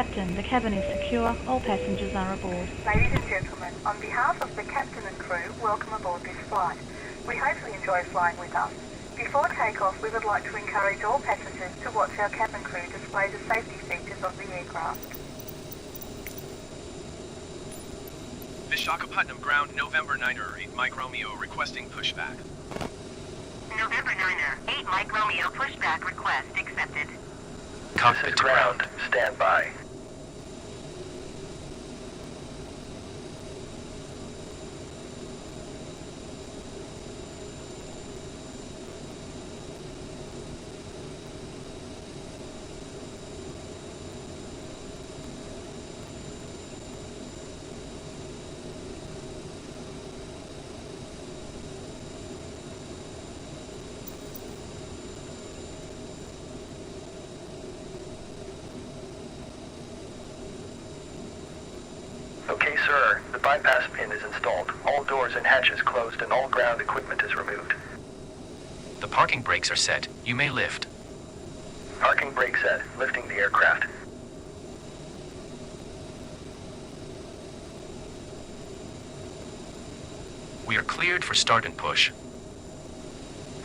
Captain, the cabin is secure. All passengers are aboard. Ladies and gentlemen, on behalf of the captain and crew, welcome aboard this flight. We hope you enjoy flying with us. Before takeoff, we would like to encourage all passengers to watch our cabin crew display the safety features of the aircraft. Visakhapatnam ground, November 9er, 8 Mike Romeo requesting pushback. November 9er, 8 Mike Romeo pushback request accepted. Cockpit to ground, stand by. Okay, sir. The bypass pin is installed. All doors and hatches closed and all ground equipment is removed. The parking brakes are set. You may lift. Parking brake set, lifting the aircraft. We are cleared for start and push.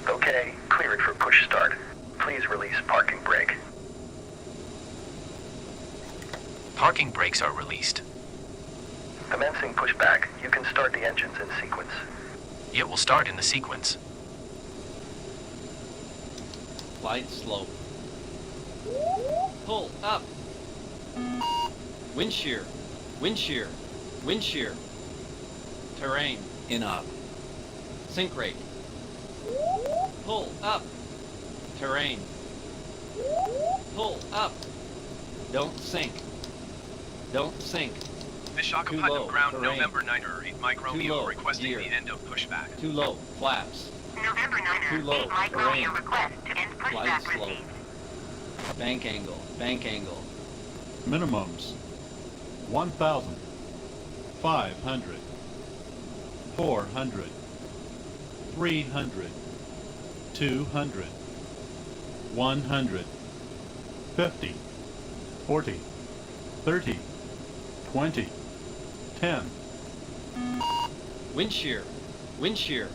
Okay, cleared for push start. Please release parking brake. Parking brakes are released. Commencing pushback, you can start the engines in sequence. It will start in the sequence. Glide slope. Pull up. Wind shear. Wind shear. Wind shear. Terrain. In up. Sink rate. Pull up. Terrain. Pull up. Don't sink. Don't sink. Visakhapatnam ground, terrain. November 9er, 8 Mike Romeo low, requesting gear. the end of pushback. Too low. Flaps. November 9er, Too low, 8 Mike terrain. Romeo request to end Glide pushback slope. received. Bank angle. Bank angle. Minimums 1,000, 500, 400, 300, 200, 100, 50, 40, 30, 20, 10. Wind shear. Wind shear.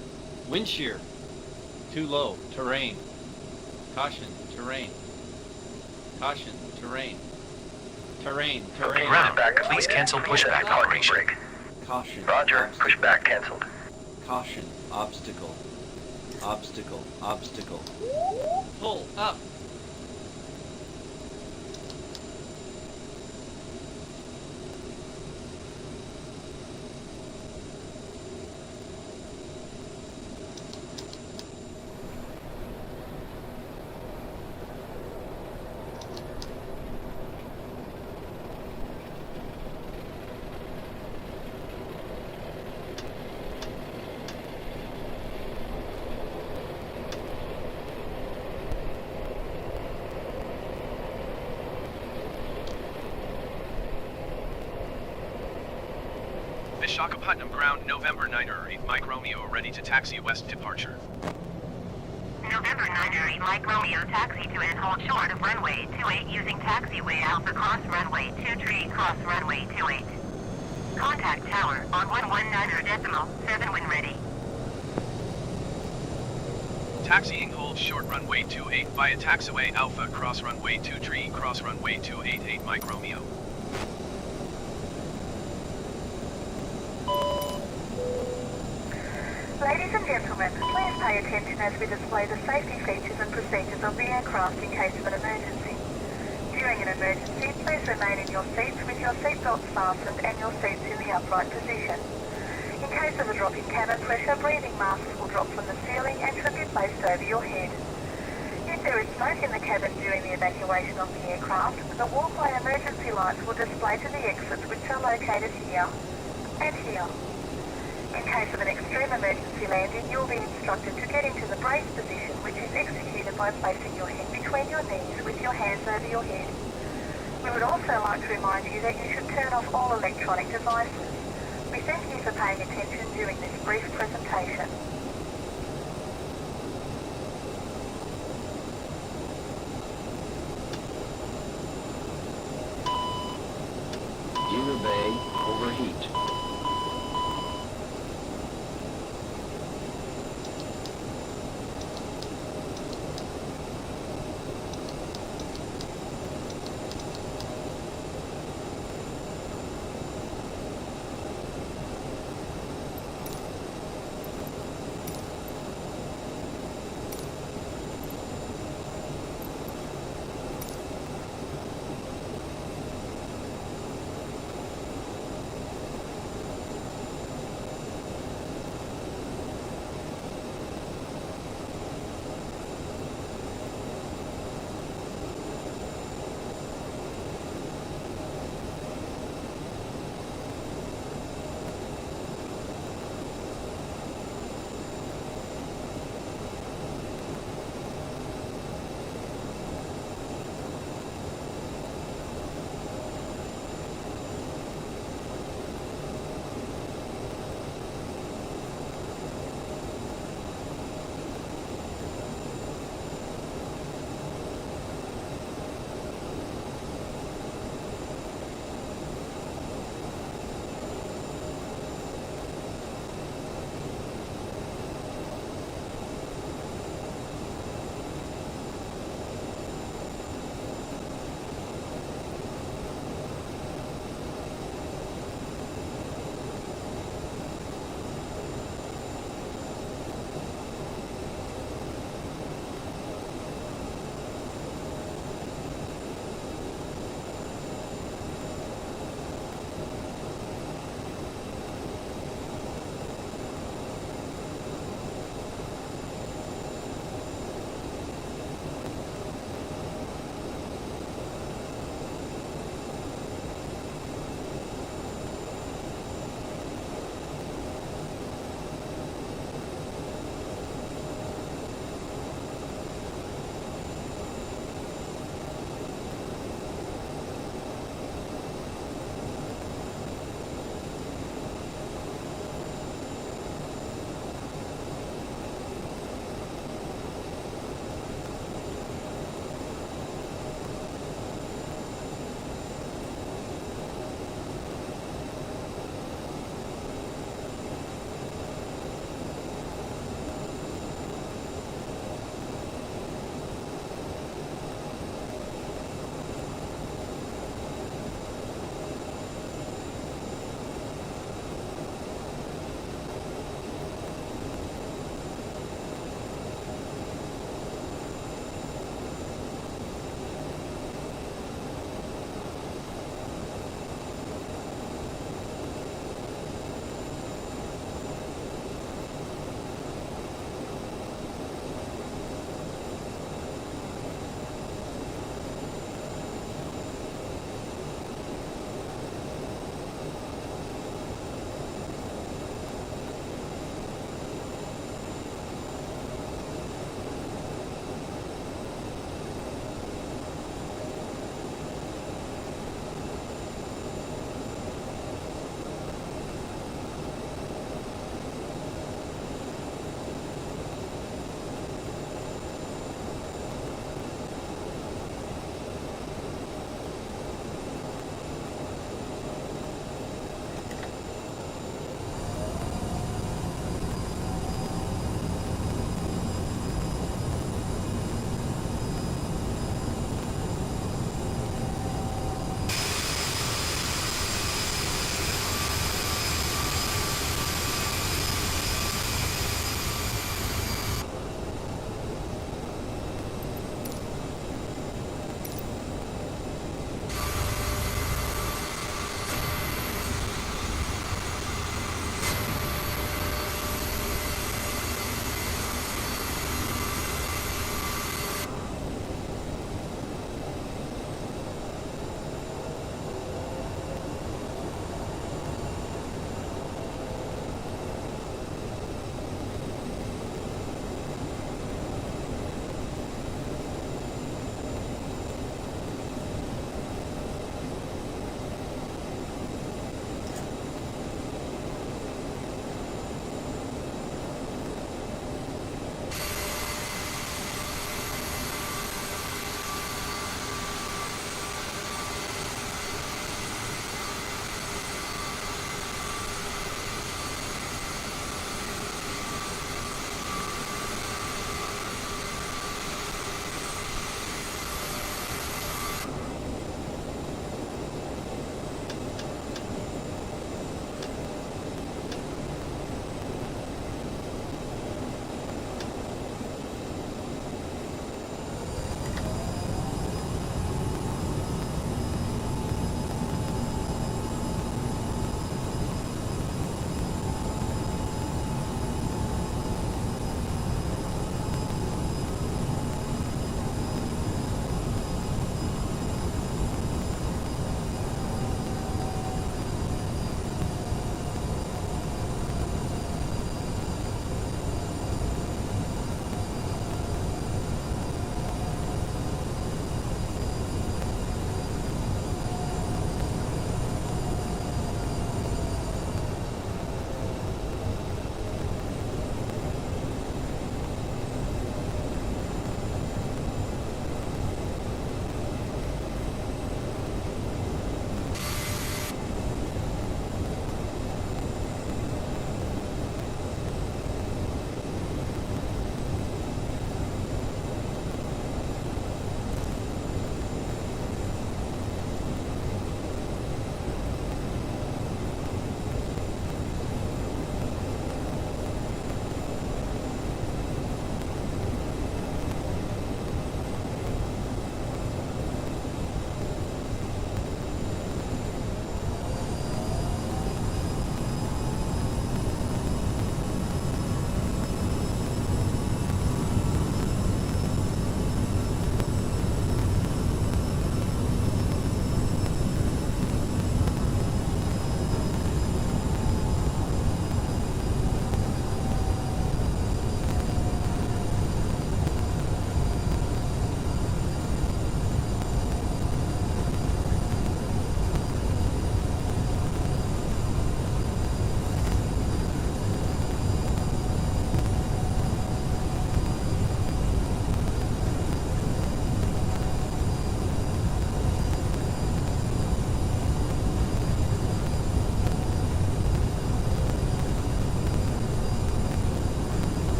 Wind shear. Too low. Terrain. Caution. Terrain. Caution. Terrain. Terrain. Terrain. Ground, Pushback please completed. cancel Reset pushback parking operation. brake. Caution. Roger, Obstacle. pushback cancelled. Caution. Obstacle. Obstacle. Obstacle. Pull up. Visakhapatnam ground, November 9er, 8 Mike Romeo ready to taxi west departure. November 9er, 8 Mike Romeo taxi to and hold short of runway 28 using taxiway Alpha cross runway 23 cross runway 28. Contact tower on 119.7 when ready. Taxiing hold short runway 28 via taxiway Alpha cross runway 23 cross runway 288 Mike Romeo. Ladies and gentlemen, please pay attention as we display the safety features and procedures of the aircraft in case of an emergency. During an emergency, please remain in your seats with your seatbelts fastened and your seats in the upright position. In case of a drop in cabin pressure, breathing masks will drop from the ceiling and should be placed over your head. If there is smoke in the cabin during the evacuation of the aircraft, the walkway emergency lights will display to the exits which are located here and here. In case of an extreme emergency landing, you will be instructed to get into the brace position, which is executed by placing your head between your knees with your hands over your head. We would also like to remind you that you should turn off all electronic devices. We thank you for paying attention during this brief presentation.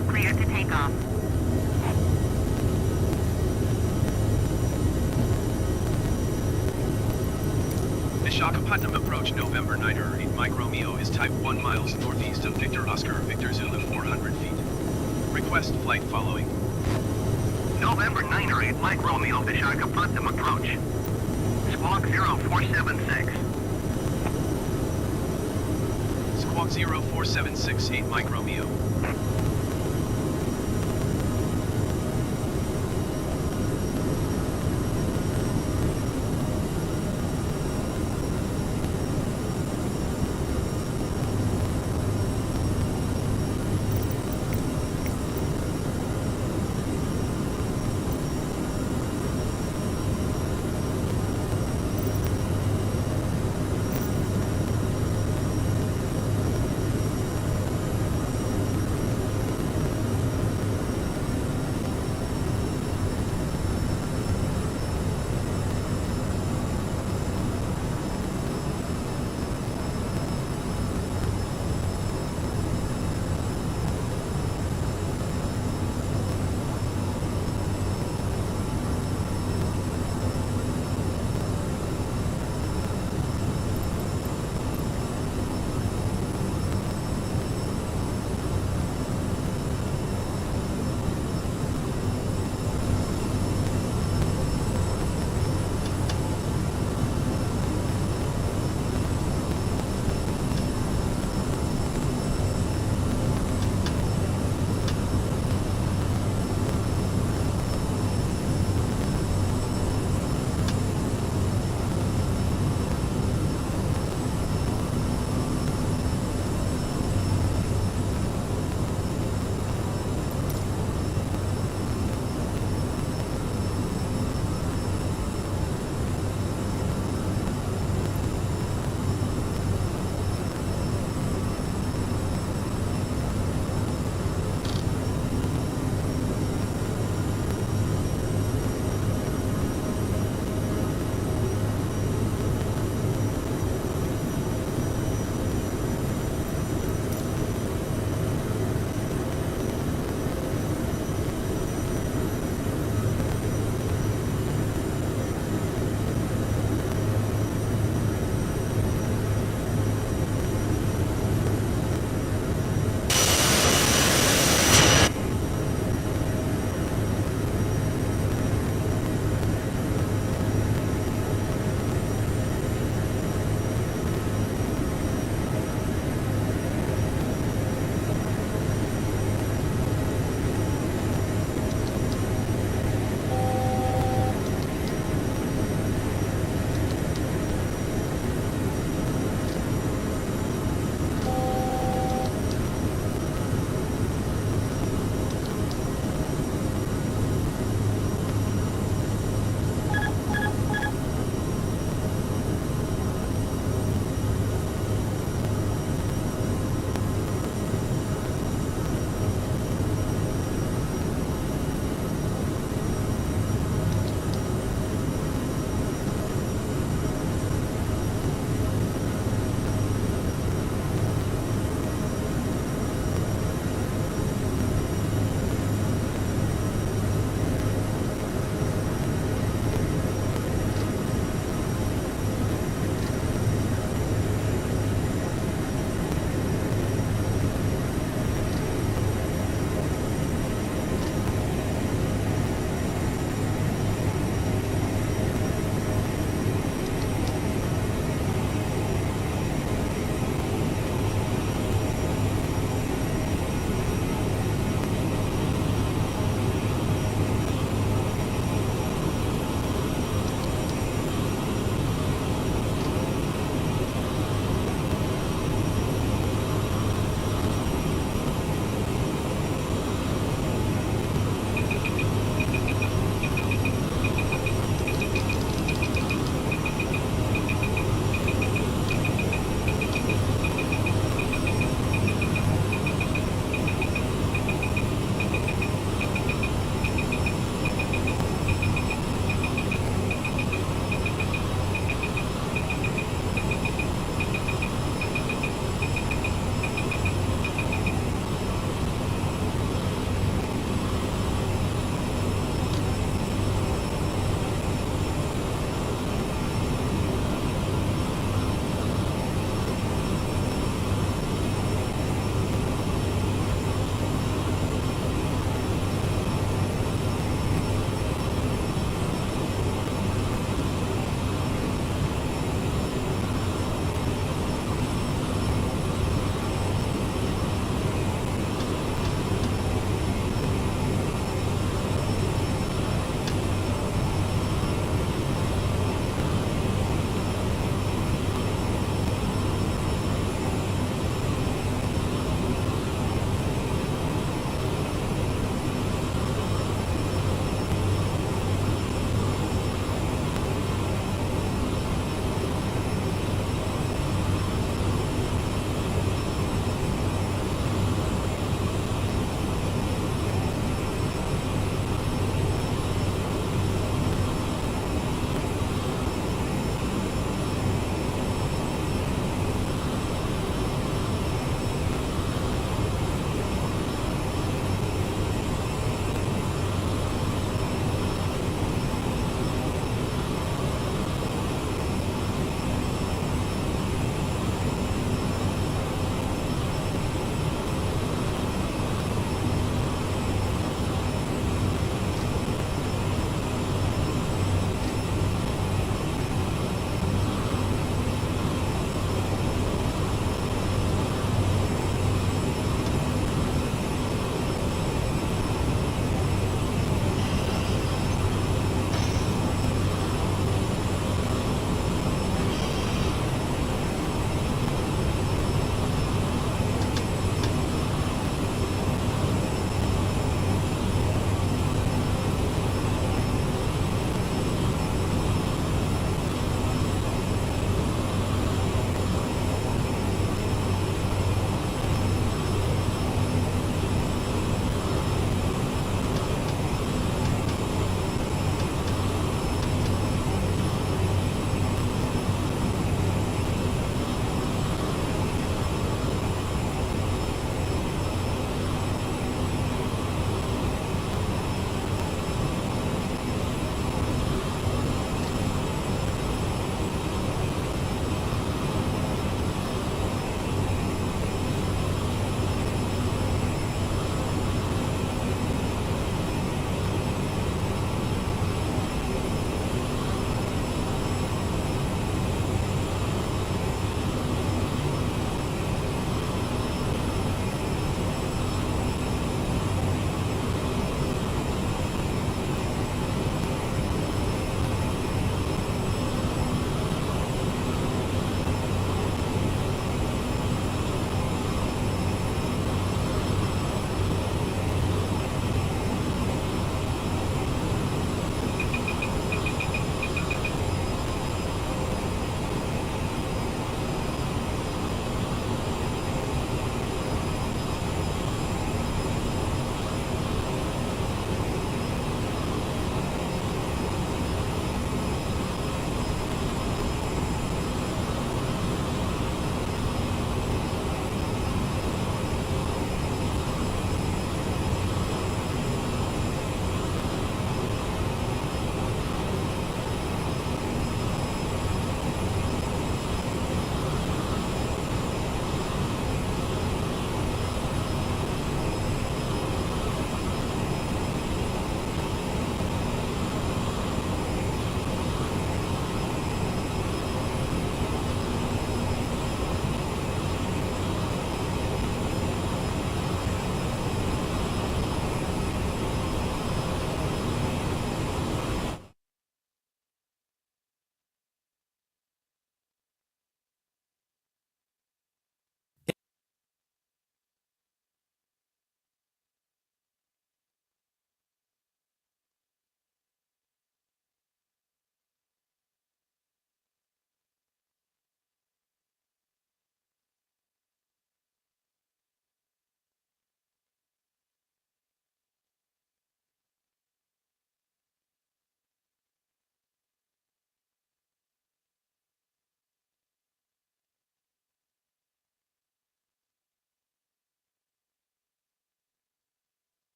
Squawk cleared to take off. Visakhapatnam approach November 9 8 Mike Romeo is type 1 miles northeast of Victor Oscar Victor Zulu 400 feet. Request flight following. November 9 8 Mike Romeo, Visakhapatnam approach. Squawk 0476. Squawk 0476 8 Mike Romeo.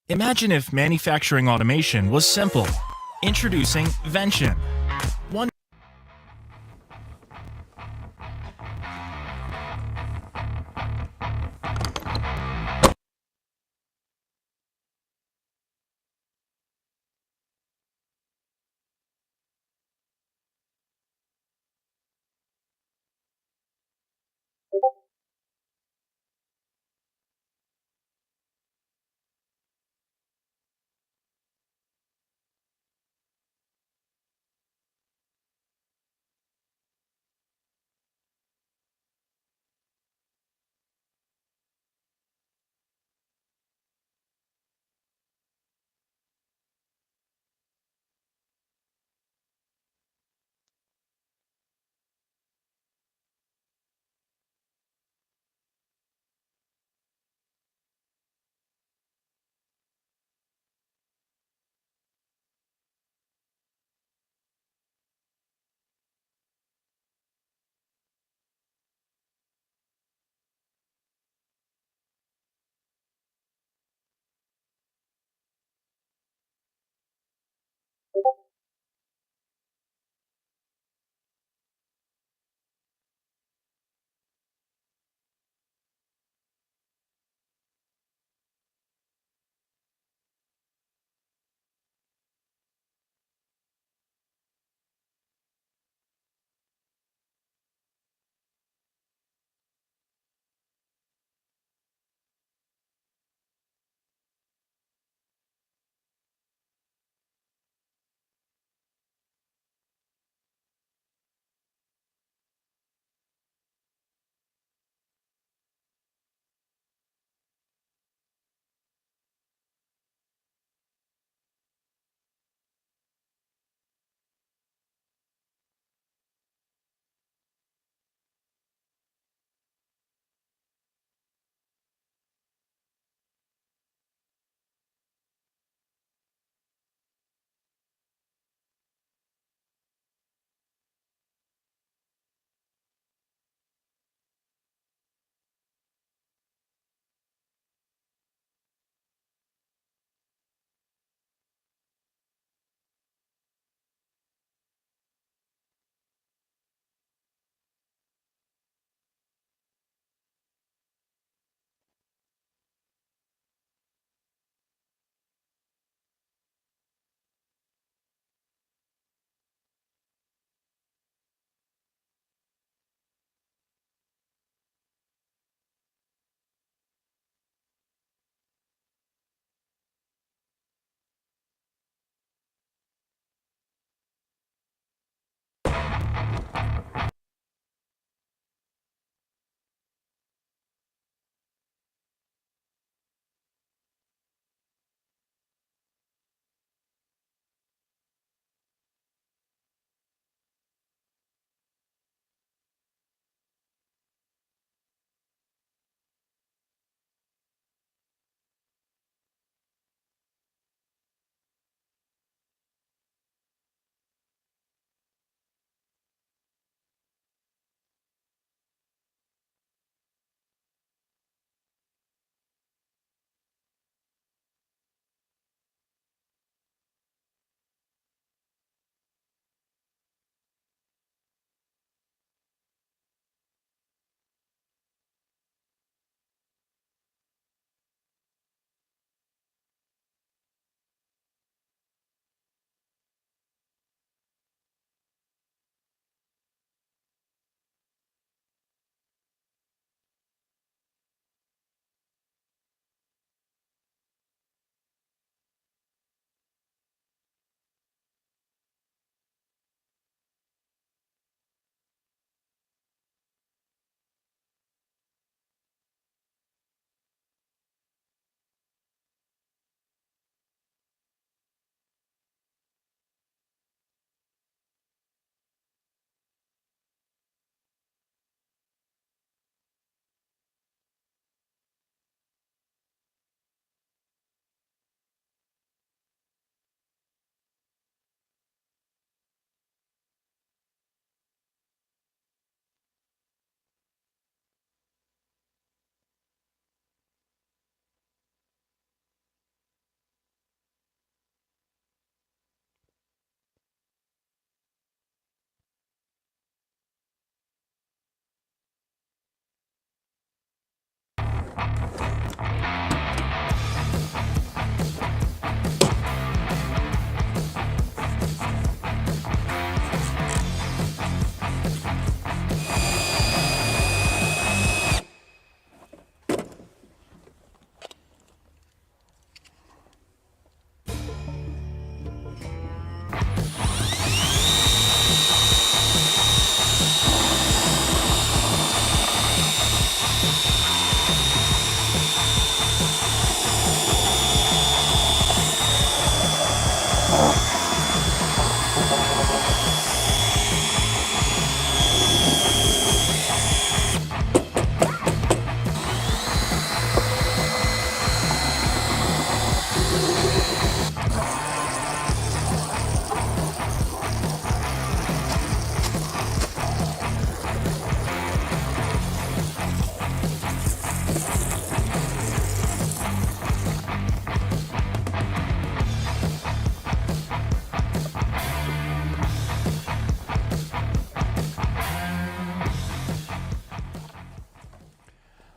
Imagine if manufacturing automation was simple. Introducing Vention. One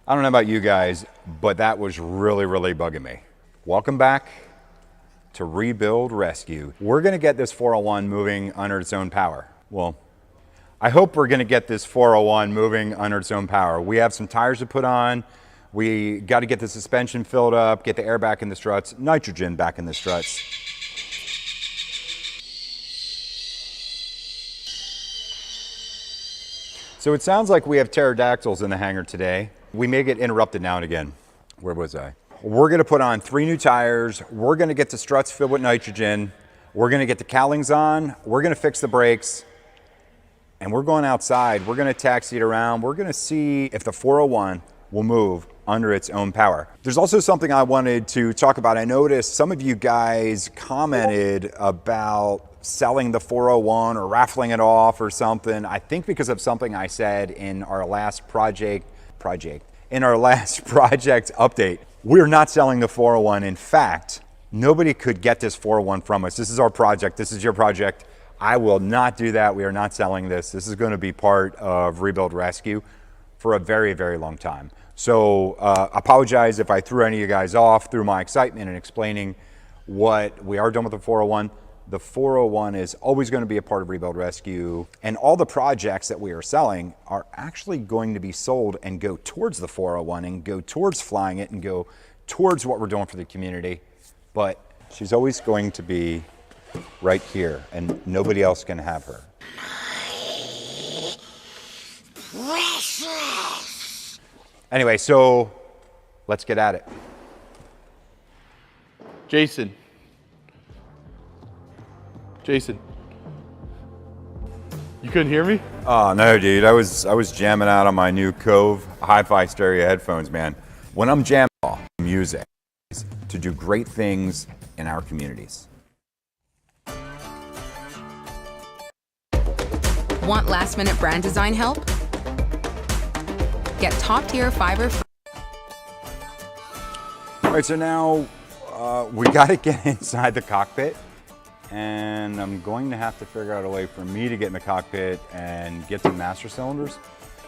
I don't know about you guys, but that was really, really bugging me. Welcome back to Rebuild Rescue. We're gonna get this 401 moving under its own power. Well, I hope we're gonna get this 401 moving under its own power. We have some tires to put on. We got to get the suspension filled up, get the air back in the struts, nitrogen back in the struts. So it sounds like we have pterodactyls in the hangar today. We may get interrupted now and again. Where was I? We're gonna put on 3 new tires. We're gonna get the struts filled with nitrogen. We're gonna get the cowlings on. We're gonna fix the brakes. And we're going outside. We're gonna taxi it around. We're gonna see if the 401 will move under its own power. There's also something I wanted to talk about. I noticed some of you guys commented about selling the 401 or raffling it off or something. I think because of something I said in our last project update. We're not selling the 401. In fact, nobody could get this 401 from us. This is our project. This is your project. I will not do that. We are not selling this. This is going to be part of Rebuild Rescue for a very, very long time. So apologize if I threw any of you guys off through my excitement and explaining what we are doing with the 401. The 401 is always going to be a part of Rebuild Rescue, and all the projects that we are selling are actually going to be sold and go towards the 401 and go towards flying it and go towards what we're doing for the community. But she's always going to be right here, and nobody else can have her. Precious. Anyway, so let's get at it. Jason, you couldn't hear me? Oh no, dude, I was jamming out on my new Cove hi-fi stereo headphones, man. When I'm jamming music to do great things in our communities. Want last-minute brand design help? Get top-tier fiber. All right, so now we got to get inside the cockpit, and I'm going to have to figure out a way for me to get in the cockpit and get the master cylinders.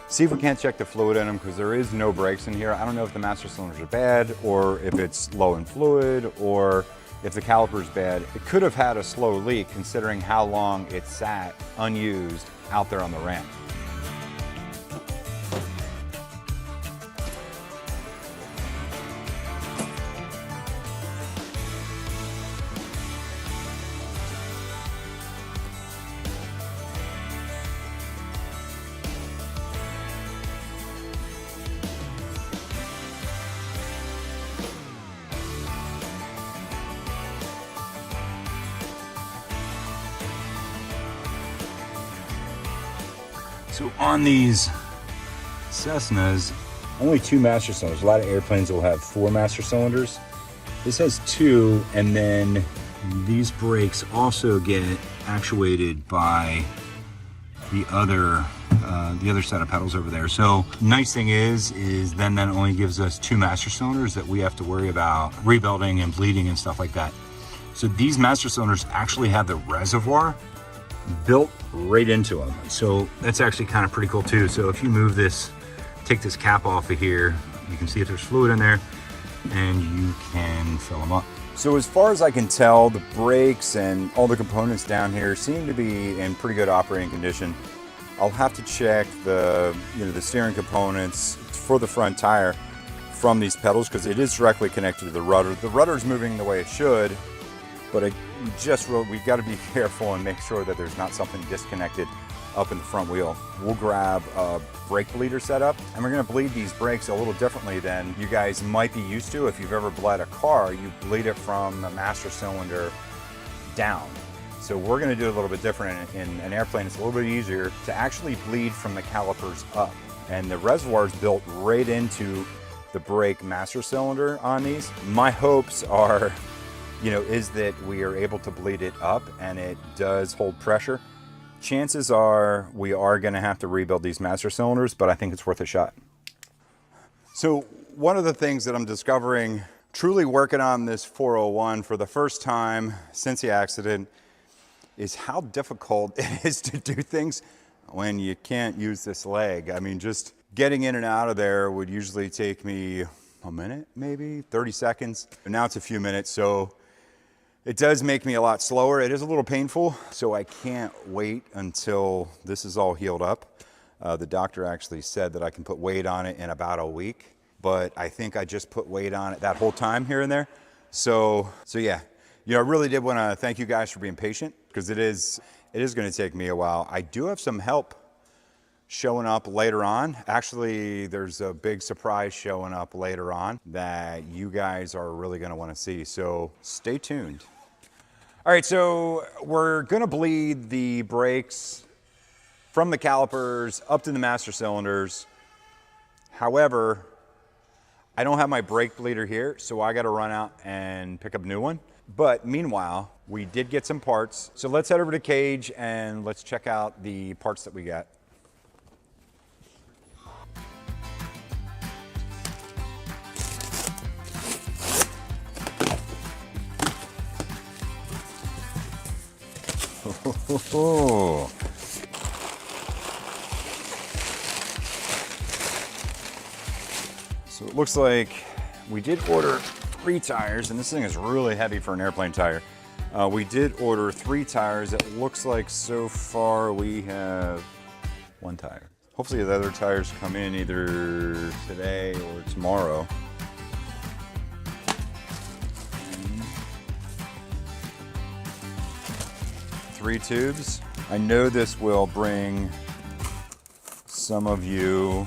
See if we can't check the fluid in them, because there is no brakes in here. I don't know if the master cylinders are bad, or if it's low in fluid, or if the caliper's bad. It could have had a slow leak considering how long it sat unused out there on the ramp. So on these Cessnas, only 2 master cylinders. A lot of airplanes will have 4 master cylinders. This has 2, and then these brakes also get actuated by the other set of pedals over there. So nice thing is then that only gives us 2 master cylinders that we have to worry about rebuilding and bleeding and stuff like that. So these master cylinders actually have the reservoir built right into them. So that's actually kind of pretty cool too. So if you move this, take this cap off of here, you can see if there's fluid in there and you can fill them up. So as far as I can tell, the brakes and all the components down here seem to be in pretty good operating condition. I'll have to check the steering components for the front tire from these pedals, because it is directly connected to the rudder. The rudder's moving the way it should, but we've got to be careful and make sure that there's not something disconnected up in the front wheel. We'll grab a brake bleeder setup, and we're going to bleed these brakes a little differently than you guys might be used to. If you've ever bled a car, you bleed it from the master cylinder down. So we're going to do it a little bit different. In an airplane, it's a little bit easier to actually bleed from the calipers up. And the reservoir is built right into the brake master cylinder on these. My hopes are, is that we are able to bleed it up and it does hold pressure. Chances are we are going to have to rebuild these master cylinders, but I think it's worth a shot. So one of the things that I'm discovering truly working on this 401 for the first time since the accident is how difficult it is to do things when you can't use this leg. I mean, just Getting in and out of there would usually take me a minute, maybe 30 seconds. And now it's a few minutes, so it does make me a lot slower. It is a little painful, so I can't wait until this is all healed up. The doctor actually said that I can put weight on it in about a week, but I think I just put weight on it that whole time here and there. So yeah, I really did want to thank you guys for being patient, because it is going to take me a while. I do have some help showing up later on. Actually, there's a big surprise showing up later on that you guys are really going to want to see, so stay tuned. All right, so we're going to bleed the brakes from the calipers up to the master cylinders. However, I don't have my brake bleeder here, so I got to run out and pick up a new one. But meanwhile, we did get some parts. So let's head over to Cage and let's check out the parts that we got. So it looks like we did order 3 tires, and this thing is really heavy for an airplane tire. We did order 3 tires. It looks like so far we have 1 tire. Hopefully the other tires come in either today or tomorrow. 3 tubes. I know this will bring some of you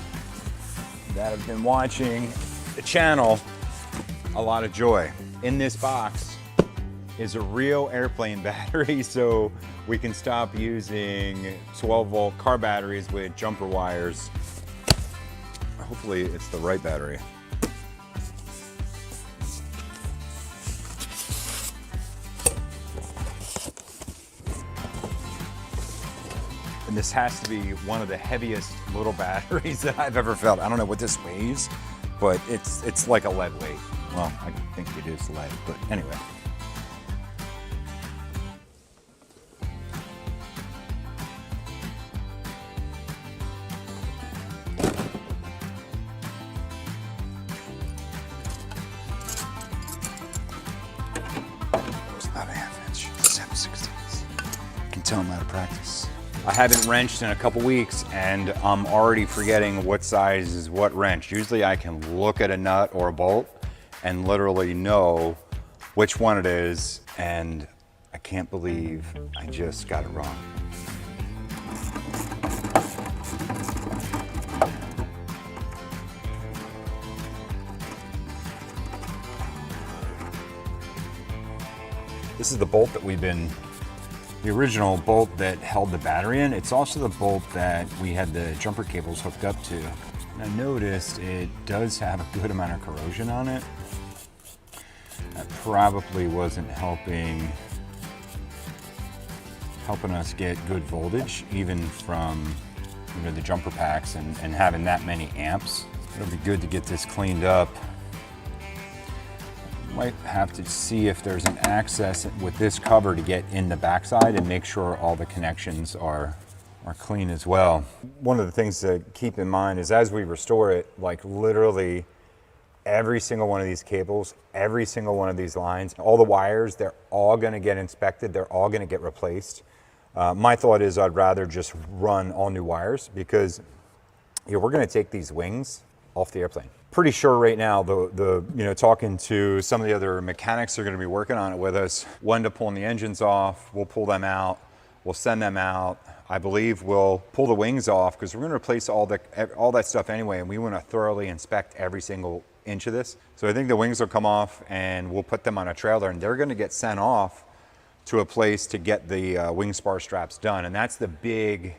that have been watching the channel a lot of joy. In this box is a real airplane battery, so we can stop using 12-volt car batteries with jumper wires. Hopefully it's the right battery. And this has to be one of the heaviest little batteries that I've ever felt. I don't know what this weighs, but it's like a lead weight. Well, I think it is lead, but anyway. It's about a 1/2 inch, 7/16. You can tell I'm out of practice. I haven't wrenched in a couple weeks, and I'm already forgetting what size is what wrench. Usually I can look at a nut or a bolt and literally know which one it is, and I can't believe I just got it wrong. This is the bolt that the original bolt that held the battery in. It's also the bolt that we had the jumper cables hooked up to. And I noticed it does have a good amount of corrosion on it. That probably wasn't helping us get good voltage, even from the jumper packs and having that many amps. It'll be good to get this cleaned up. Might have to see if there's an access with this cover to get in the backside and make sure all the connections are clean as well. One of the things to keep in mind is as we restore it, like literally every single one of these cables, every single one of these lines, all the wires, they're all gonna get inspected, they're all gonna get replaced. My thought is I'd rather just run all new wires, because we're gonna take these wings off the airplane. Pretty sure right now, talking to some of the other mechanics that are gonna be working on it with us, we'll end up pulling the engines off, we'll pull them out, we'll send them out. I believe we'll pull the wings off, because we're gonna replace all that stuff anyway, and we wanna thoroughly inspect every single inch of this. So I think the wings will come off, and we'll put them on a trailer, and they're gonna get sent off to a place to get the wing spar straps done. And that's the big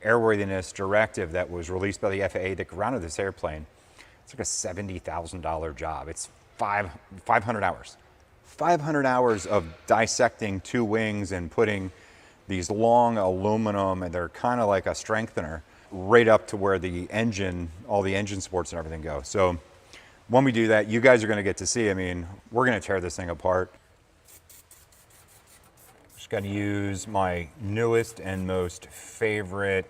airworthiness directive that was released by the FAA that grounded this airplane. It's like a $70,000 job. It's 500 hours. 500 hours of dissecting 2 wings and putting these long aluminum, and they're kind of like a strengthener, right up to where the engine, all the engine supports and everything go. So when we do that, you guys are gonna get to see, we're gonna tear this thing apart. Just gotta use my newest and most favorite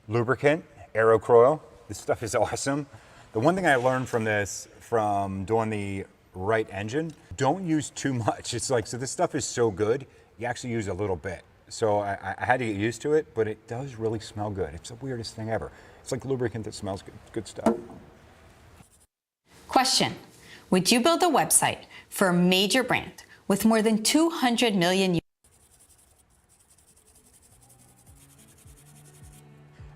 lubricant, Aerocroil. This stuff is awesome. The one thing I learned from this, from doing the right engine, don't use too much. It's like, so this stuff is so good, you actually use a little bit. So I had to get used to it, but it does really smell good. It's the weirdest thing ever. It's like lubricant that smells good. Good stuff. Question: would you build a website for a major brand with more than 200 million?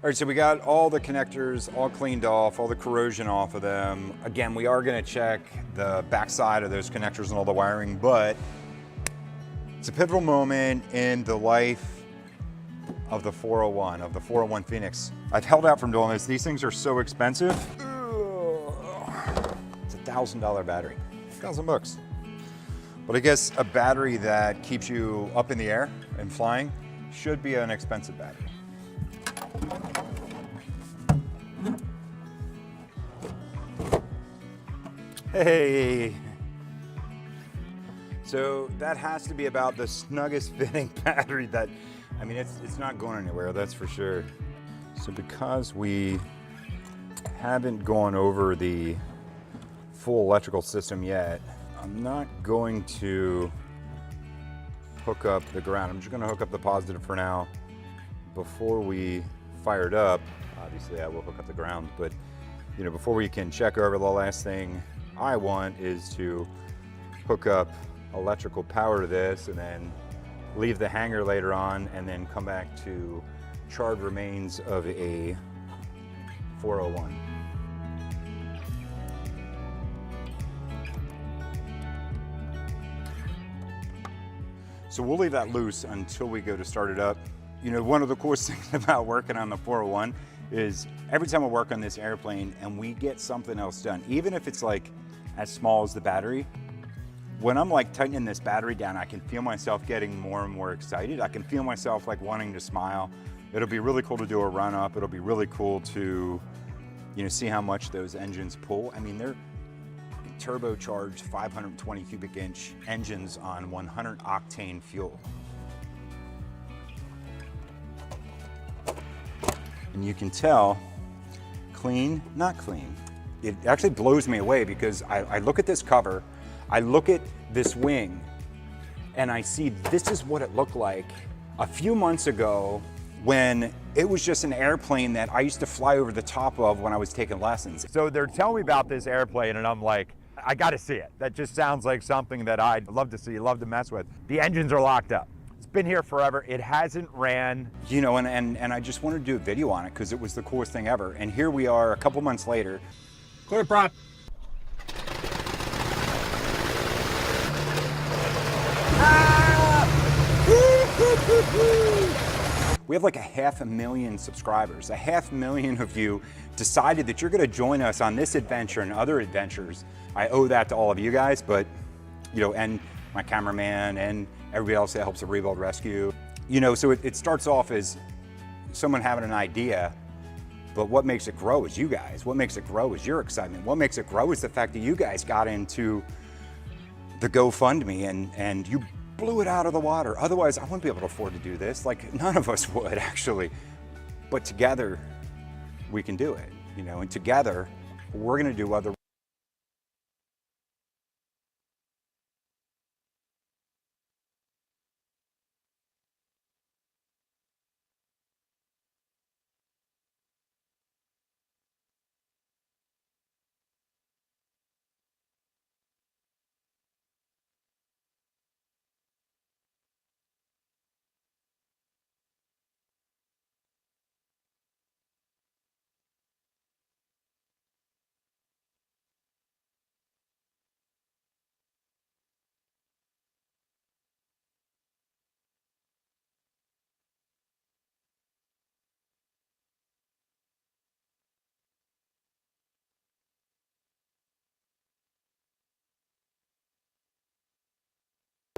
All right, so we got all the connectors all cleaned off, all the corrosion off of them. Again, we are gonna check the backside of those connectors and all the wiring, but it's a pivotal moment in the life of the 401 Phoenix. I've held out from doing this. These things are so expensive. It's a $1,000 battery, $1,000. But I guess a battery that keeps you up in the air and flying should be an expensive battery. Hey! So that has to be about the snuggest fitting battery that, I mean, it's not going anywhere, that's for sure. So because we haven't gone over the full electrical system yet, I'm not going to hook up the ground. I'm just gonna hook up the positive for now. Before we fire it up, obviously I will hook up the ground, but you know, before we can check over, the last thing I want is to hook up electrical power to this and then leave the hanger later on and then come back to charred remains of a 401. So we'll leave that loose until we go to start it up. You know, one of the coolest things about working on the 401 is every time I work on this airplane and we get something else done, even if it's like as small as the battery, when I'm like tightening this battery down, I can feel myself getting more and more excited. I can feel myself like wanting to smile. It'll be really cool to do a run up. It'll be really cool to, you know, see how much those engines pull. I mean, they're turbocharged 520 cubic inch engines on 100 octane fuel. And you can tell, clean, not clean. It actually blows me away because I look at this cover, I look at this wing, and I see this is what it looked like a few months ago when it was just an airplane that I used to fly over the top of when I was taking lessons. So they're telling me about this airplane and I'm like, I gotta see it. That just sounds like something that I'd love to see, love to mess with. The engines are locked up. It's been here forever. It hasn't ran. You know, and I just wanted to do a video on it because it was the coolest thing ever. And here we are a couple months later. Clear prop. We have like 500,000 subscribers. 500,000 of you decided that you're gonna join us on this adventure and other adventures. I owe that to all of you guys, but, you know, and my cameraman and everybody else that helps at Rebuild Rescue. You know, so it starts off as someone having an idea, but what makes it grow is you guys. What makes it grow is your excitement. What makes it grow is the fact that you guys got into the GoFundMe and you blew it out of the water. Otherwise, I wouldn't be able to afford to do this. Like, none of us would, actually. But together, we can do it, you know, and together, we're gonna do other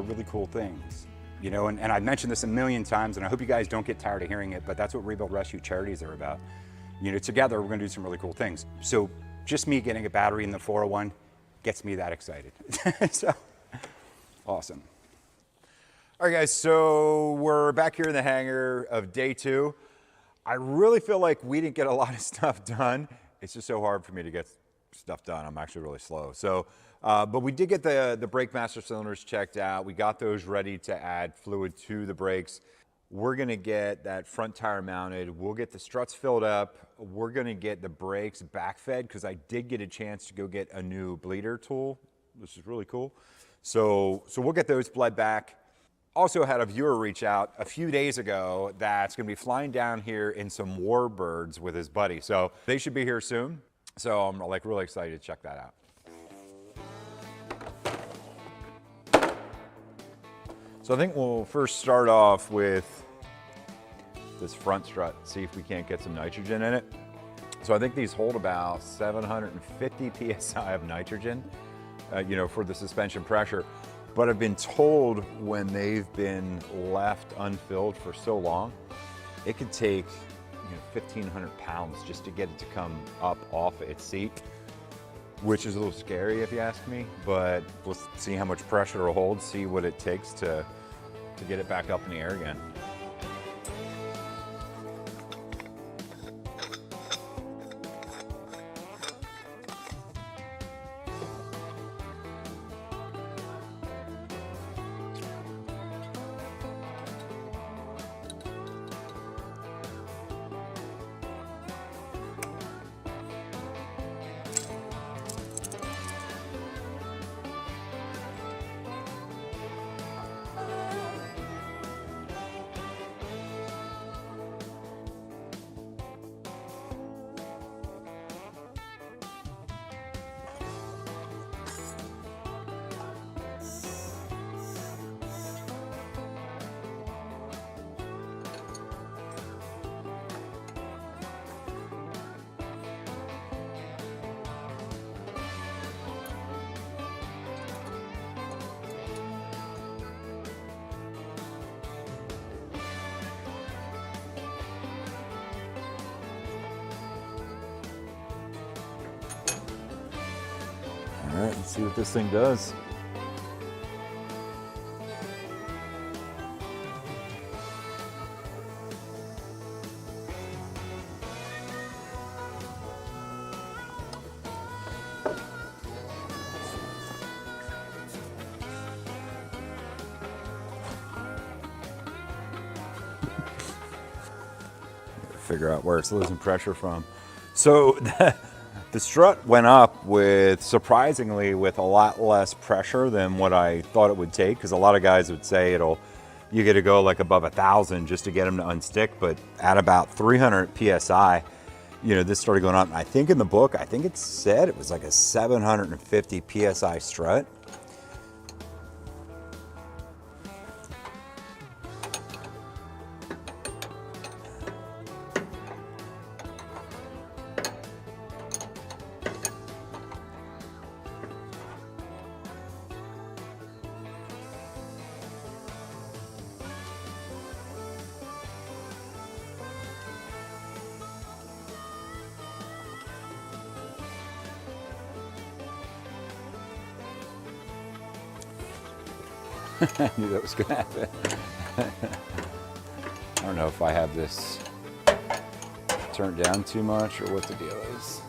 really cool things, you know, and I've mentioned this a million times, and I hope you guys don't get tired of hearing it, but that's what Rebuild Rescue charities are about. You know, together we're gonna do some really cool things. So just me getting a battery in the 401 gets me that excited. So, awesome. All right, guys, so we're back here in the hangar of day 2. I really feel like we didn't get a lot of stuff done It's just so hard for me to get stuff done. I'm actually really slow. So, but we did get the brake master cylinders checked out. We got those ready to add fluid to the brakes. We're gonna get that front tire mounted. We'll get the struts filled up. We're gonna get the brakes backfed because I did get a chance to go get a new bleeder tool. This is really cool. So we'll get those bled back. Also had a viewer reach out a few days ago that's gonna be flying down here in some warbirds with his buddy. So they should be here soon. So I'm like really excited to check that out. So I think we'll first start off with this front strut, see if we can't get some nitrogen in it. So I think these hold about 750 PSI of nitrogen, you know, for the suspension pressure. But I've been told when they've been left unfilled for so long, it could take 1,500 pounds just to get it to come up off its seat, which is a little scary if you ask me, but we'll see how much pressure it'll hold, see what it takes to get it back up in the air again. All right, let's see what this thing does. Figure out where it's losing pressure from. So the strut went up surprisingly with a lot less pressure than what I thought it would take, because a lot of guys would say you get to go like above 1,000 just to get them to unstick, but at about 300 PSI, this started going up. And I think in the book, I think it said it was like a 750 PSI strut. I knew that was going to happen. I don't know if I have this turned down too much or what the deal is.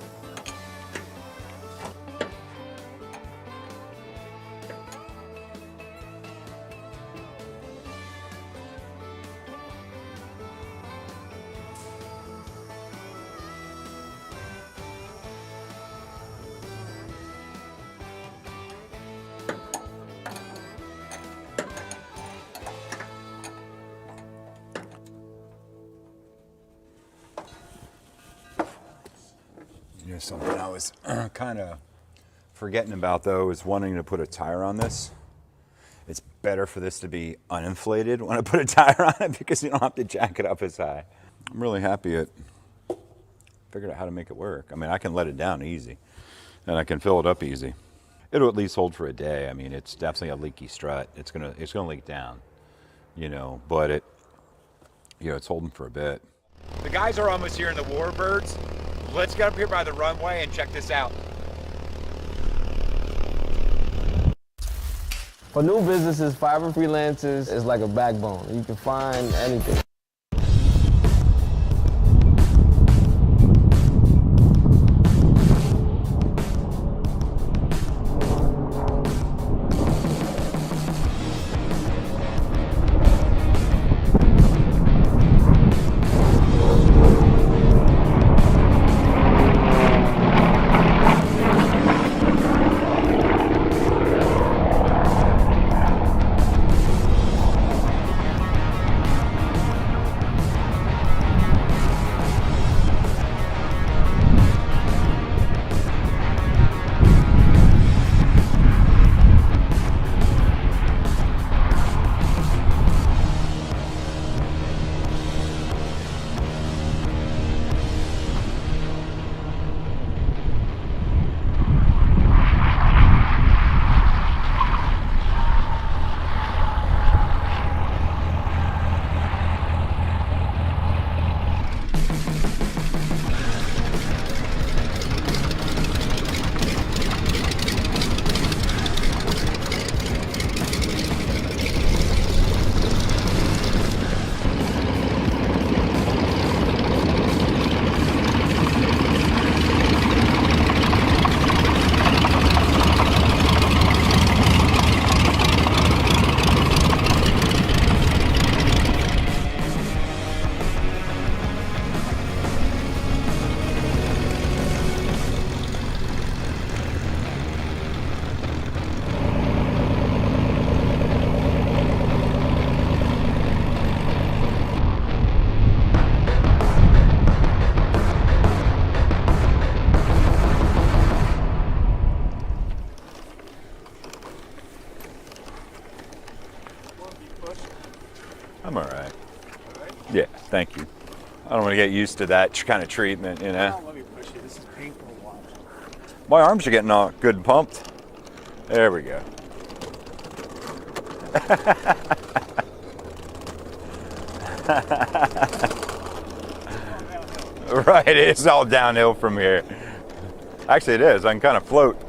Something I was kind of forgetting about though is wanting to put a tire on this. It's better for this to be uninflated when I put a tire on it because you don't have to jack it up as high. I'm really happy it figured out how to make it work. I mean, I can let it down easy and I can fill it up easy. It'll at least hold for a day. I mean, it's definitely a leaky strut. It's gonna leak down, but it's holding for a bit. The guys are almost here in the Warbirds. Let's get up here by the runway and check this out. For new businesses, Fiverr Freelancers is like a backbone. You can find anything. I'm all right. Yeah, thank you. I don't want to get used to that kind of treatment, you know. Let me push you. This is painful to watch. My arms are getting all good and pumped. There we go. Right, it's all downhill from here. Actually, it is. I can kind of float.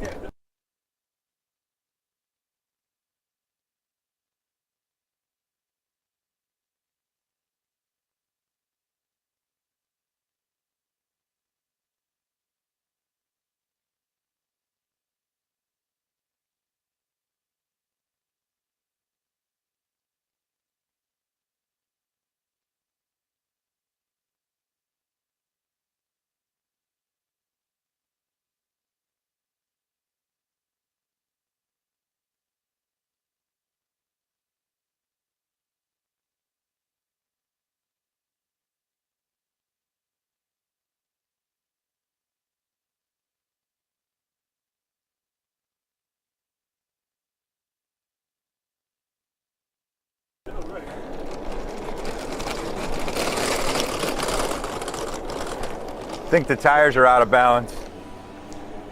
I think the tires are out of balance.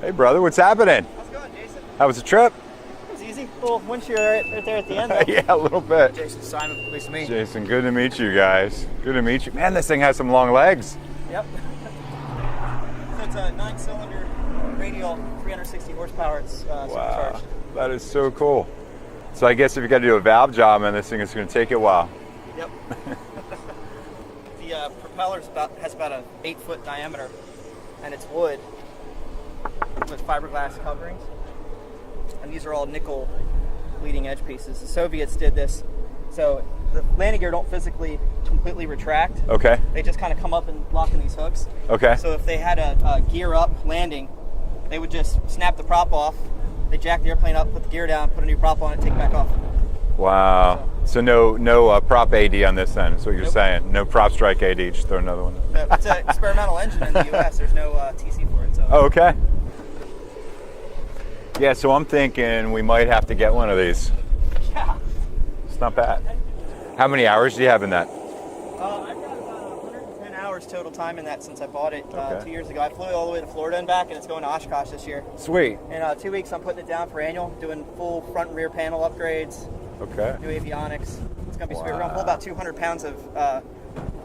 Hey brother, what's happening? How's it going, Jason? How was the trip? It was easy. Little windshield right there at the end. Yeah, a little bit. Jason, Simon, pleased to meet you. Jason, good to meet you guys. Good to meet you. Man, this thing has some long legs. Yep. So it's a 9-cylinder radial, 360 horsepower. It's Wow, that is so cool. So I guess if you got to do a valve job, man, this thing is going to take a while. Yep. The propeller has about an 8-foot diameter, and it's wood with fiberglass coverings. And these are all nickel leading edge pieces. The Soviets did this. So the landing gear don't physically completely retract. Okay. They just kind of come up and lock in these hooks. Okay. So if they had a gear up landing, they would just snap the prop off. They jack the airplane up, put the gear down, put a new prop on it, take it back off. Wow. So no prop AD on this then, is what you're saying. No prop strike AD, just throw another one. No, it's an experimental engine in the US. There's no TC for it. So. Oh, okay. Yeah, so I'm thinking we might have to get one of these. Yeah. It's not bad. How many hours do you have in that? I've got about 110 hours total time in that since I bought it 2 years ago. I flew all the way to Florida and back, and it's going to Oshkosh this year. Sweet. In 2 weeks, I'm putting it down for annual, doing full front and rear panel upgrades. Okay. New avionics. It's going to be sweet. We're going to pull about 200 pounds of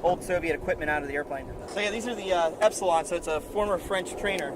old Soviet equipment out of the airplane. So yeah, these are the Epsilon, so it's a former French trainer.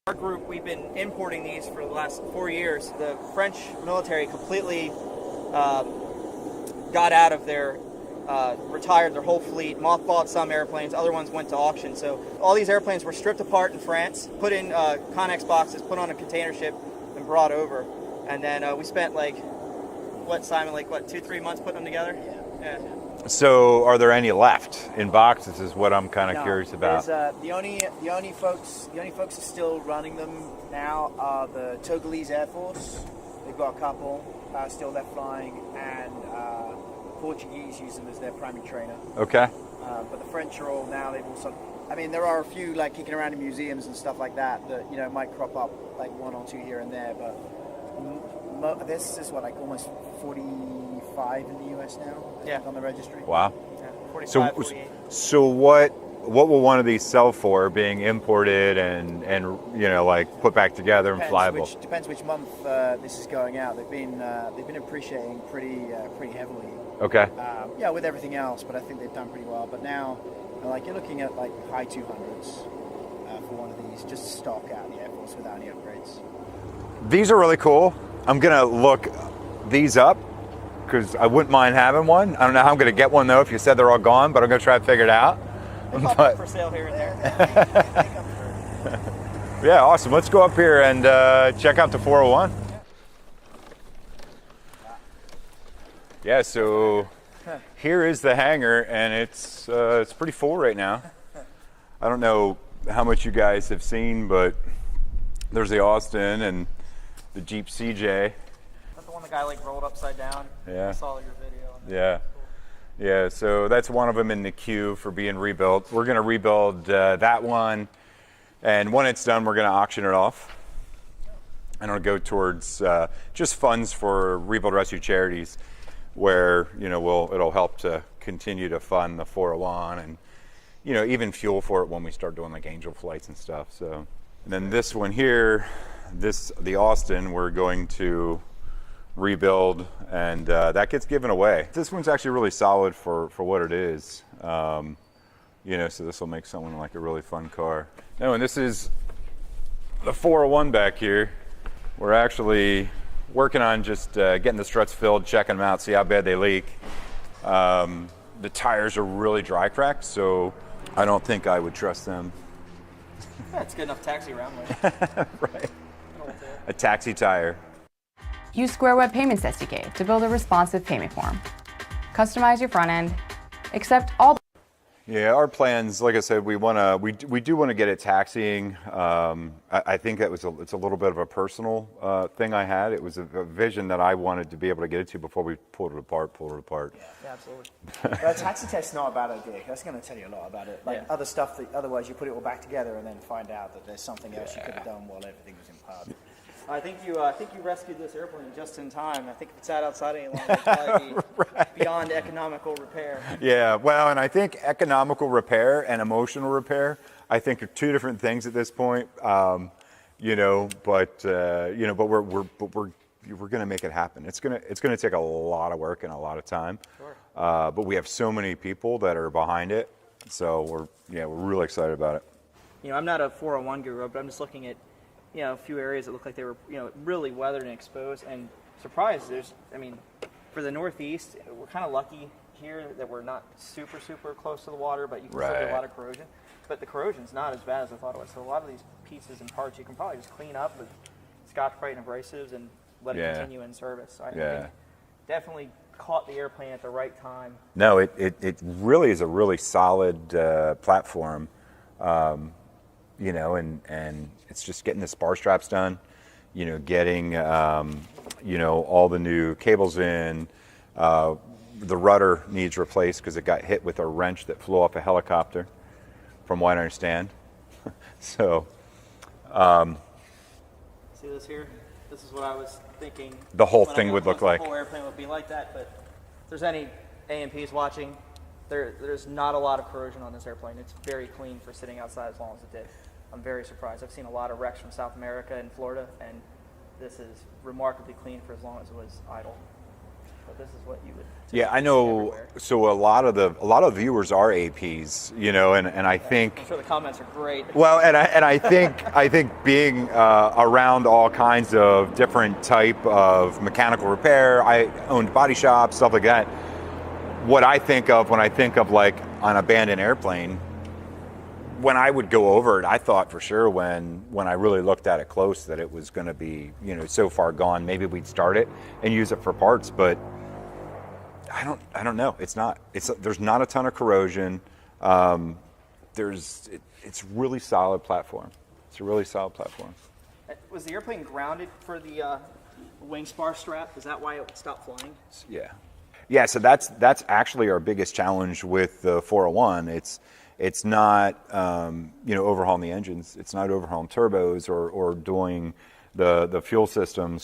Our group, we've been importing these for the last 4 years. The French military completely got out of their, retired their whole fleet, mothballed some airplanes, other ones went to auction. So all these airplanes were stripped apart in France, put in Connex boxes, put on a container ship, and brought over. And then we spent Simon, 2-3 months putting them together? Yeah. So are there any left in boxes is what I'm kind of curious about. The only folks who are still running them now are the Togolese Air Force. They've got a couple still left flying, and Portuguese use them as their primary trainer. Okay. But the French are all now, they've also, I mean, there are a few kicking around in museums and stuff like that might crop up one or two here and there, but this is almost 45 in the US now. Yeah. On the registry. Wow. Yeah, 45, 48. So what will one of these sell for, being imported and put back together and flyable? Depends which month this is going out. They've been appreciating pretty heavily. Okay. Yeah, with everything else, but I think they've done pretty well. But now, you're looking at high 200s for one of these, just stock out of the Air Force without any upgrades. These are really cool. I'm gonna look these up because I wouldn't mind having one. I don't know how I'm going to get one though if you said they're all gone, but I'm going to try to figure it out. They pop up for sale here and there. Yeah, awesome. Let's go up here and check out the 401. Yeah, so here is the hangar, and it's pretty full right now. I don't know how much you guys have seen, but there's the Austin and the Jeep CJ. That's the one the guy like rolled upside down. Yeah. I saw your video. Yeah. Yeah, so that's one of them in the queue for being rebuilt. We're going to rebuild that one, and when it's done, we're going to auction it off. And it'll go towards just funds for rebuild rescue charities, where it'll help to continue to fund the 401 and even fuel for it when we start doing like angel flights and stuff. So, and then this one here, the Austin, we're going to rebuild, and that gets given away. This one's actually really solid for what it is. So this will make someone like a really fun car. No, and this is the 401 back here. We're actually working on just getting the struts filled, checking them out, see how bad they leak. The tires are really dry cracked, so I don't think I would trust them. Yeah, it's good enough taxi around with. Right. A taxi tire. Use Square Web Payments SDK to build a responsive payment form. Customize your front end, accept all. Yeah, our plans, like I said, we do want to get it taxiing. I think it's a little bit of a personal thing I had. It was a vision that I wanted to be able to get it to before we pulled it apart. Yeah, absolutely. But a taxi test's not a bad idea. That's going to tell you a lot about it. Like other stuff that otherwise you put it all back together and then find out that there's something else you could have done while everything was in part. I think you rescued this airplane just in time. I think if it sat outside any longer, it'd probably be right. beyond economical repair. Yeah, well, and I think economical repair and emotional repair, I think are two different things at this point. But we're going to make it happen. It's going to take a lot of work and a lot of time. Sure. But we have so many people that are behind it, so we're really excited about it. I'm not a 401 guru, but I'm just looking at a few areas that look like they were, really weathered and exposed, and surprised. For the Northeast, we're kind of lucky here that we're not super close to the water, but you can still get a lot of corrosion. But the corrosion's not as bad as I thought it was. So a lot of these pieces and parts you can probably just clean up with Scotch-Brite and abrasives and let it continue in service. So I think definitely caught the airplane at the right time. No, it really is a really solid platform. And it's just getting the spar straps done, getting, all the new cables in. The rudder needs replaced because it got hit with a wrench that flew off a helicopter, from what I understand. So. See this here? This is what I was thinking. The whole thing would look like. The whole airplane would be like that, but if there's any AMPs watching, there's not a lot of corrosion on this airplane. It's very clean for sitting outside as long as it did. I'm very surprised. I've seen a lot of wrecks from South America and Florida, and this is remarkably clean for as long as it was idle. But this is what you would. Yeah, I know. Everywhere. So a lot of viewers are APs, and I think. I'm sure the comments are great. Well, and I think being around all kinds of different type of mechanical repair, I owned body shops, stuff like that. What I think of when I think of like an abandoned airplane. When I would go over it, I thought for sure when I really looked at it close that it was going to be, so far gone. Maybe we'd start it and use it for parts, but I don't know. There's not a ton of corrosion. It's really solid platform. It's a really solid platform. Was the airplane grounded for the wing spar strap? Is that why it stopped flying? Yeah. Yeah. So that's actually our biggest challenge with the 401. It's not, overhauling the engines. It's not overhauling turbos or doing the fuel systems.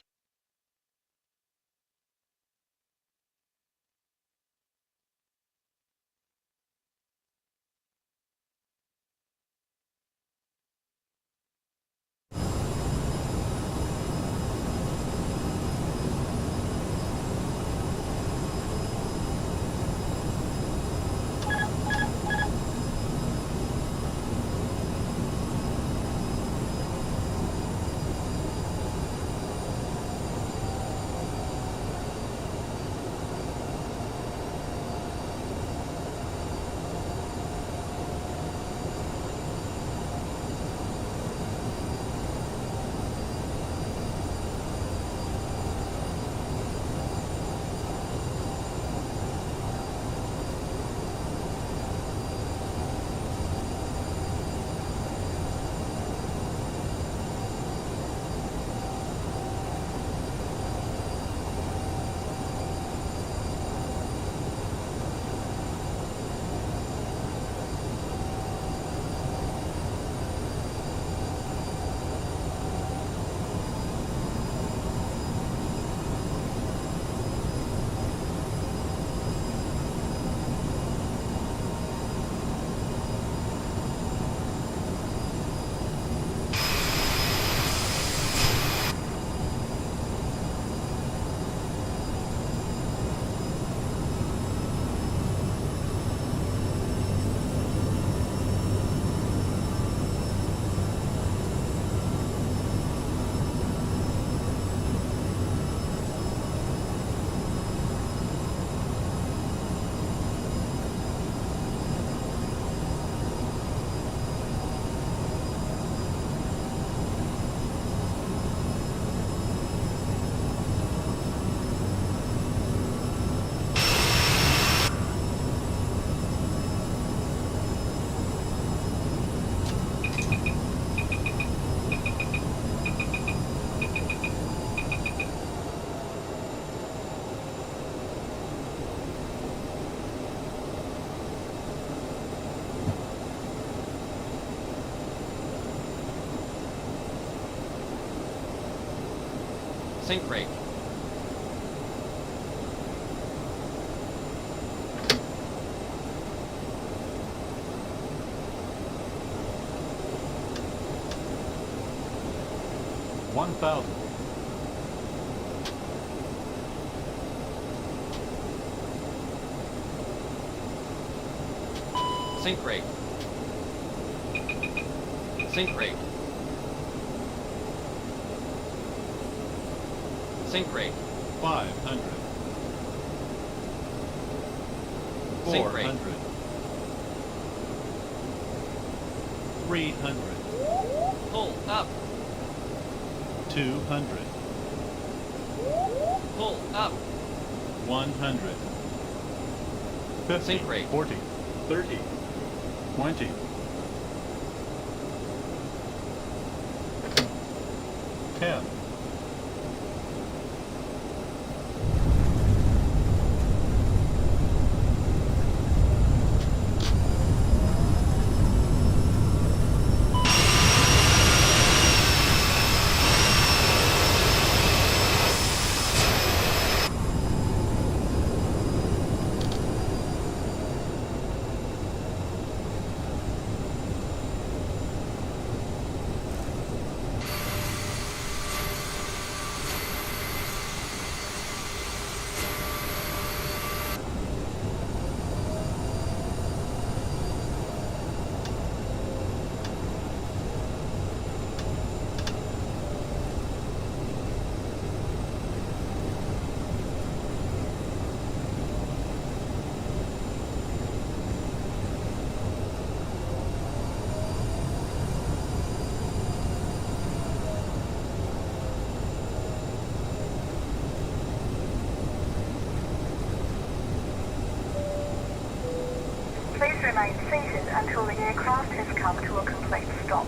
Sink rate. $1,000. Sink rate. Sink rate. Sink rate. 500. Sink rate. 400. 300. Pull up. 200. Pull up. 100. 50. Sink rate. 40. 30. 20. 10. Please remain seated until the aircraft has come to a complete stop.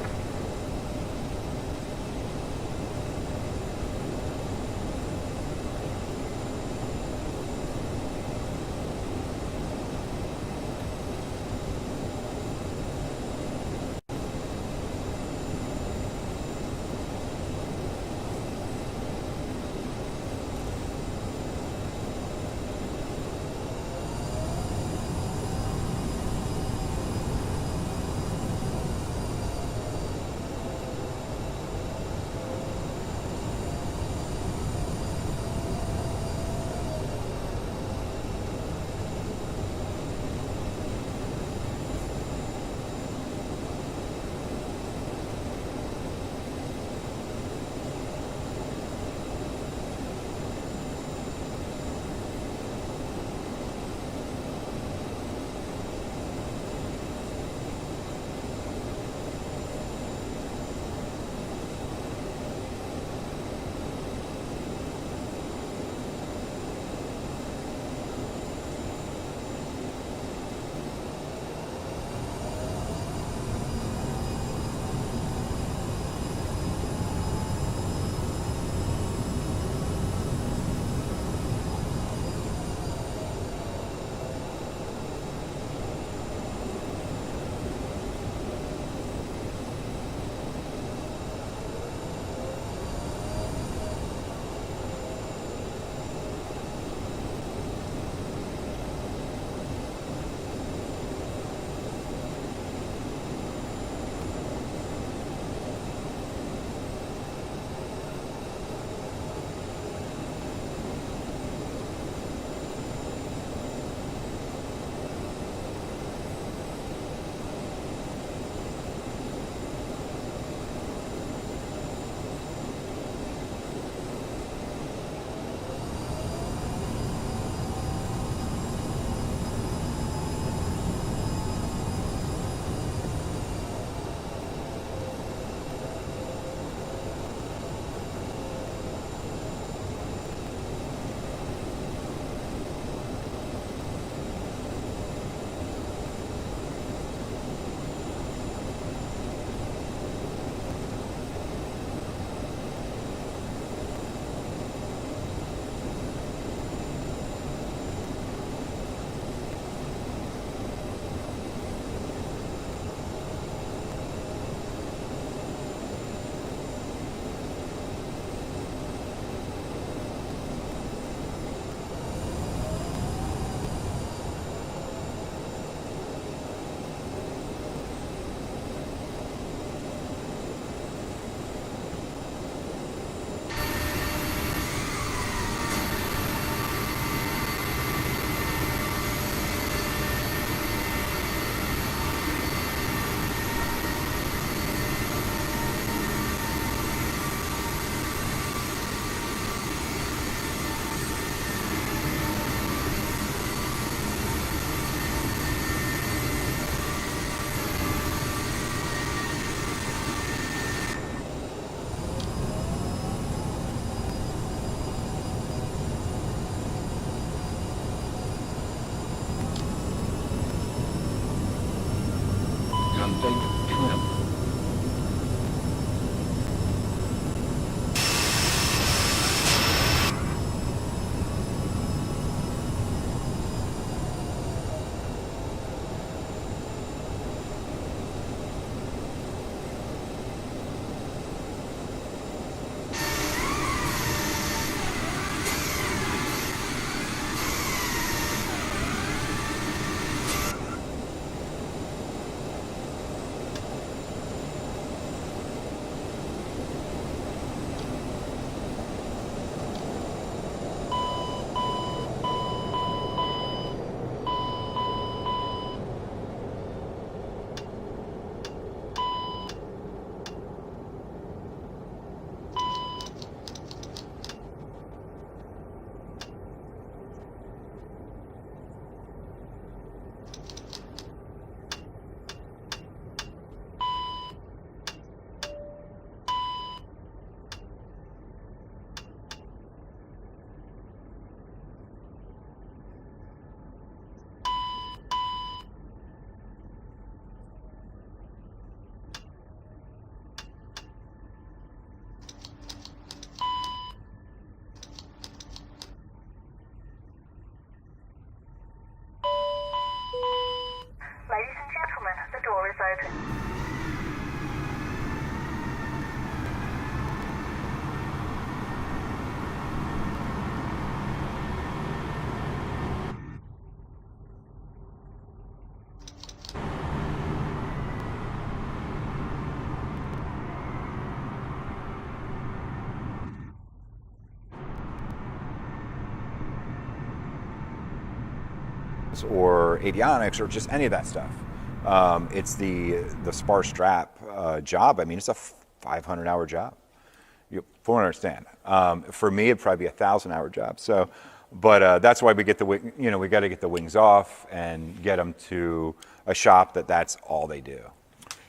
open. Or avionics or just any of that stuff. It's the spar strap job. I mean, it's a 500-hour job. You fully understand. For me, it'd probably be a 1,000-hour job. So, but that's why we get the we got to get the wings off and get them to a shop that's all they do.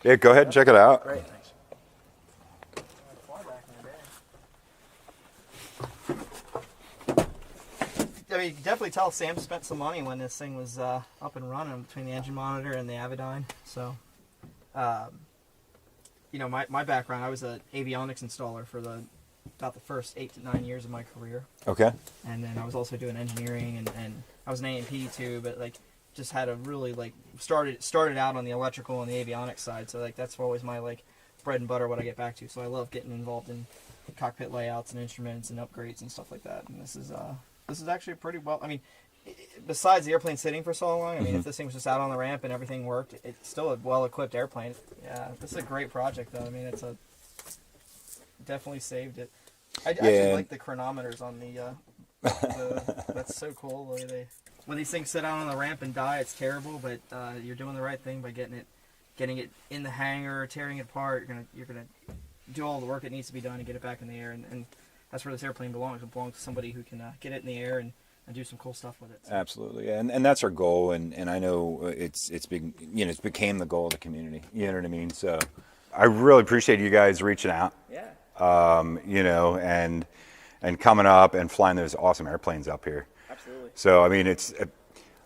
Yeah, go ahead and check it out. Great, thanks. I mean, you can definitely tell Sam spent some money when this thing was up and running between the engine monitor and the Avidyne. So, you know, my background, I was an avionics installer for about the first 8 to 9 years of my career. Okay. And then I was also doing engineering, and I was an A&P too, but like just had a really started out on the electrical and the avionics side. So like that's always my like bread and butter, what I get back to. So I love getting involved in cockpit layouts and instruments and upgrades and stuff like that. And this is actually pretty well. I mean, besides the airplane sitting for so long, I mean, if this thing was just out on the ramp and everything worked, it's still a well-equipped airplane. Yeah, this is a great project, though. I mean, definitely saved it. I actually like the chronometers on that's so cool. The way when these things sit out on the ramp and die, it's terrible, but you're doing the right thing by getting it in the hangar, tearing it apart. You're gonna do all the work that needs to be done and get it back in the air, and that's where this airplane belongs. It belongs to somebody who can get it in the air and do some cool stuff with it. So. Absolutely, and that's our goal, and I know it's became the goal of the community. You know what I mean? So I really appreciate you guys reaching out. Yeah. And coming up and flying those awesome airplanes up here. Absolutely. So I mean, it's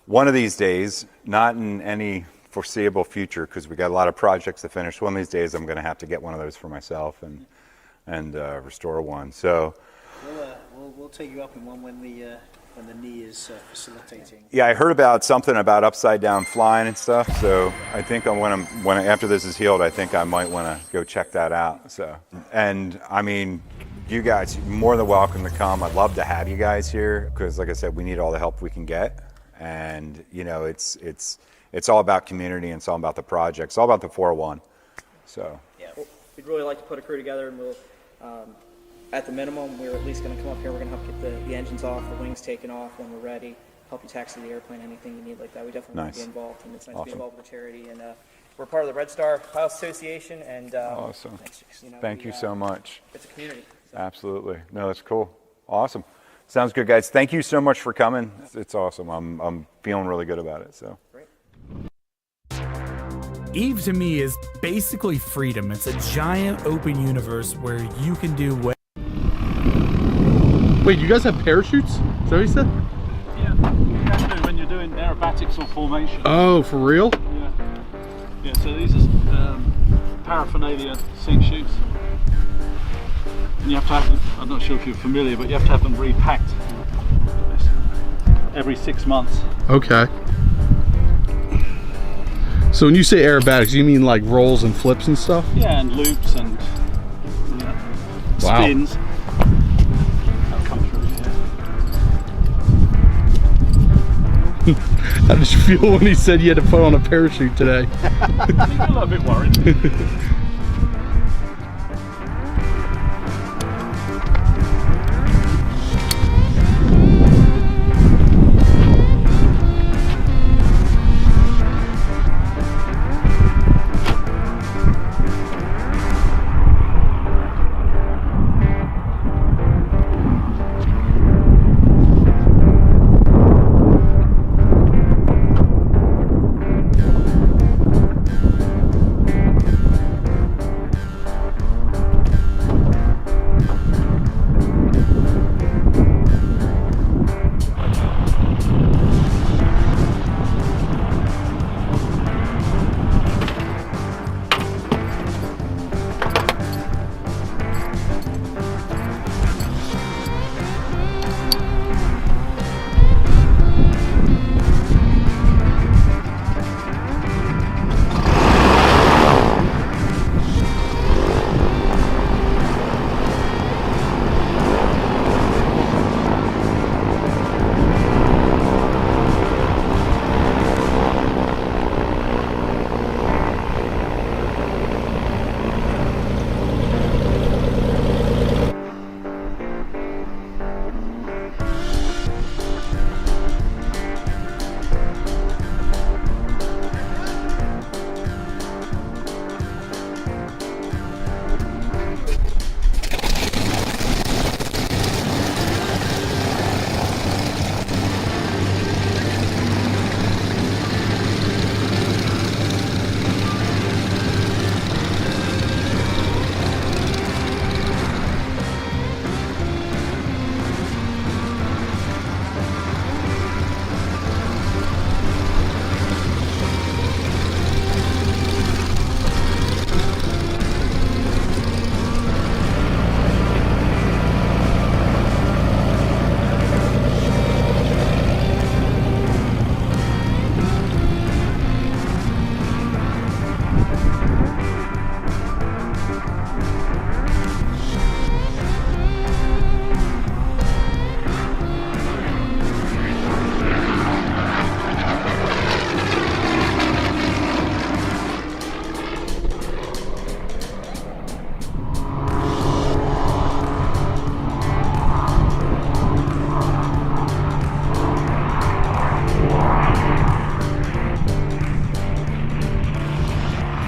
one of these days, not in any foreseeable future, because we got a lot of projects to finish. One of these days, I'm going to have to get one of those for myself and restore one. So we'll take you up in one when the knee is facilitating. Yeah, I heard about something about upside down flying and stuff. So I think after this is healed, I think I might want to go check that out. So, and I mean, you guys are more than welcome to come. I'd love to have you guys here because, like I said, we need all the help we can get. And it's all about community and it's all about the project. It's all about the 401. So yeah, we'd really like to put a crew together, and we'll. At the minimum, we're at least going to come up here. We're going to help get the engines off, the wings taken off when we're ready, help you taxi the airplane, anything you need like that. We definitely want to be involved, and it's nice to be involved with the charity. And we're part of the Red Star Pilot Association. And awesome. Thank you so much. It's a community. So. Absolutely. No, that's cool. Awesome. Sounds good, guys. Thank you so much for coming. It's awesome. I'm feeling really good about it. So. Great. Eve to me is basically freedom. It's a giant open universe where you can do what. Wait, you guys have parachutes? Is that what you said? Yeah, you can do when you're doing aerobatics or formation. Oh, for real? Yeah. Yeah, so these are paraphernalia sink chutes. And you have to have them, I'm not sure if you're familiar, but you have to have them repacked every 6 months. Okay. So when you say aerobatics, you mean like rolls and flips and stuff? Yeah, and loops and spins. Wow. How did you feel when he said you had to put on a parachute today? I'm a little bit worried.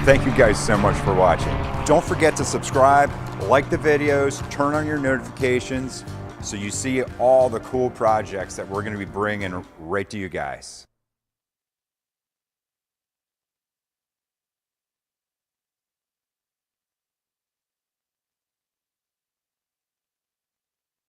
Thank you guys so much for watching. Don't forget to subscribe, like the videos, turn on your notifications so you see all the cool projects that we're going to be bringing right to you guys.